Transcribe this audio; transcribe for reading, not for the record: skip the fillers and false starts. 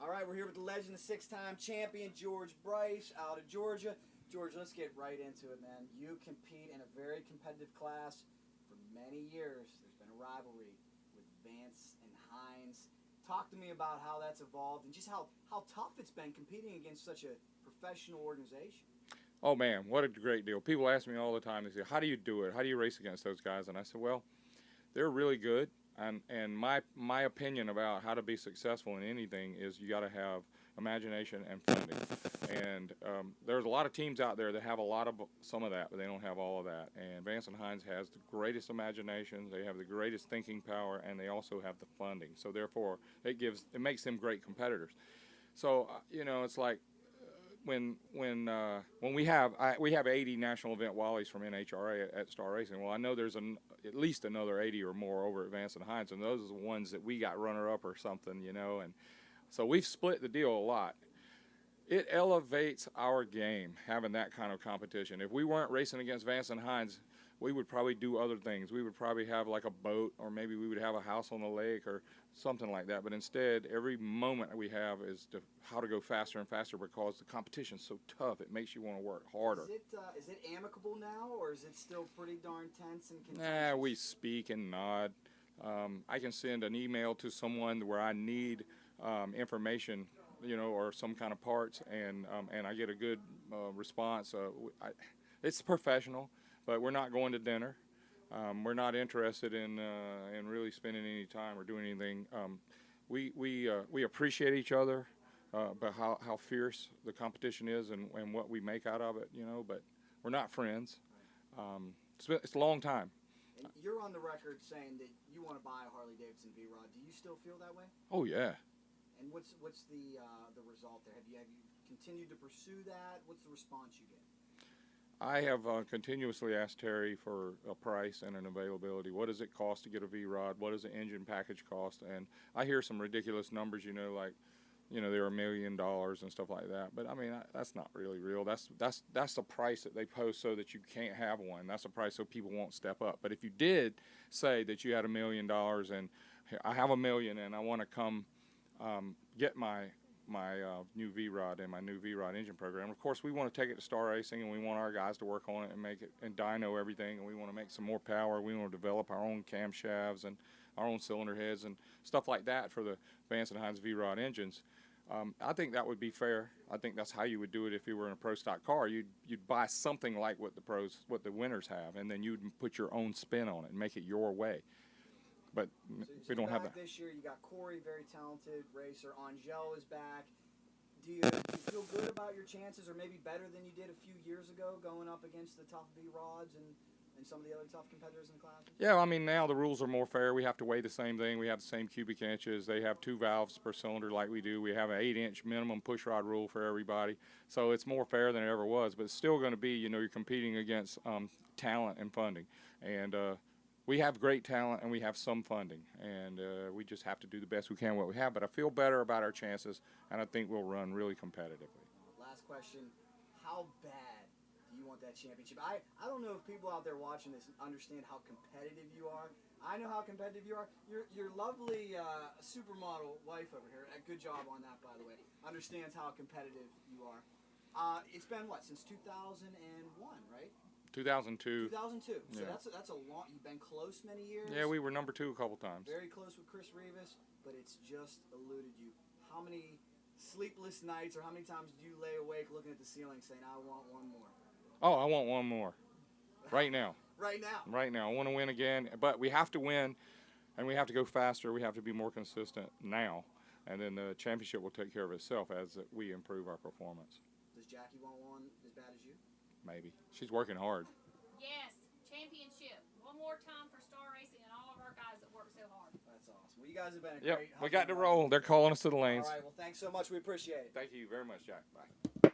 All right, we're here with the legend, the six-time champion, George Bryce, out of Georgia. George, let's get right into it, man. You compete in a very competitive class for many years. There's been a rivalry with Vance and Hines. Talk to me about how that's evolved and just how tough it's been competing against such a professional organization. Oh, man, what a great deal. People ask me all the time, they say, how do you do it? How do you race against those guys? And I said, well, they're really good. And my opinion about how to be successful in anything is you got to have imagination and funding. And there's a lot of teams out there that have a lot of some of that, but they don't have all of that. And Vance and Hines has the greatest imagination, they have the greatest thinking power, and they also have the funding. So therefore, it makes them great competitors. So it's like when we have 80 national event Wallies from NHRA at Star Racing. Well, I know there's at least another 80 or more over at Vance and Hines, and those are the ones that we got runner-up or something, and so we've split the deal a lot. It elevates our game having that kind of competition. If we weren't racing against Vance and Hines, we would probably do other things. We would probably have like a boat, or maybe we would have a house on the lake or something like that. But instead, every moment we have is how to go faster and faster because the competition's so tough. It makes you want to work harder. Is it amicable now, or is it still pretty darn tense and contentious? Nah, we speak and nod. I can send an email to someone where I need information, or some kind of parts, and I get a good response. It's professional. But we're not going to dinner. We're not interested in really spending any time or doing anything. We appreciate each other, but how fierce the competition is and what we make out of it, But we're not friends. It's a long time. And you're on the record saying that you want to buy a Harley-Davidson VROD. Do you still feel that way? Oh yeah. And what's the result there? Have you continued to pursue that? What's the response you get? I have continuously asked Terry for a price and an availability. What does it cost to get a VROD? What does the engine package cost? And I hear some ridiculous numbers, like, they're $1 million and stuff like that. But I mean, that's not really real. That's the price that they post so that you can't have one. That's the price so people won't step up. But if you did say that you had $1 million and I have $1 million and I want to come get my new VROD and my new VROD engine program. Of course, we want to take it to Star Racing, and we want our guys to work on it and make it and dyno everything, and we want to make some more power. We want to develop our own camshafts and our own cylinder heads and stuff like that for the Vance and Hines VROD engines. I think that would be fair. I think that's how you would do it if you were in a pro stock car. You'd buy something like what the winners have, and then you'd put your own spin on it and make it your way. But we don't have that. This year, you got Corey, very talented racer. Angel is back. Do you feel good about your chances, or maybe better than you did a few years ago, going up against the tough VRODs and some of the other tough competitors in the class? Yeah, I mean, now the rules are more fair. We have to weigh the same thing. We have the same cubic inches. They have 2 valves per cylinder like we do. We have an 8-inch minimum push rod rule for everybody. So it's more fair than it ever was. But it's still going to be, you're competing against talent and funding. And we have great talent and we have some funding, and we just have to do the best we can what we have. But I feel better about our chances, and I think we'll run really competitively. Last question, how bad do you want that championship? I don't know if people out there watching this understand how competitive you are. I know how competitive you are. Your lovely supermodel wife over here, good job on that, by the way, understands how competitive you are. It's been, since 2001, right? 2002. 2002. So yeah. That's a long. You've been close many years. Yeah, we were number 2 a couple times. Very close with Chris Rivas, but it's just eluded you. How many sleepless nights, or how many times do you lay awake looking at the ceiling, saying, "I want one more"? Oh, I want one more. Right now. Right now. Right now. I want to win again, but we have to win, and we have to go faster. We have to be more consistent now, and then the championship will take care of itself as we improve our performance. Does Jackie want one as bad as you? Maybe. She's working hard. Yes, championship. One more time for Star Racing and all of our guys that work so hard. That's awesome. Well, you guys have been a Yep, great... we got to roll. They're calling us to the lanes. All right, well, thanks so much. We appreciate it. Thank you very much, Jack. Bye.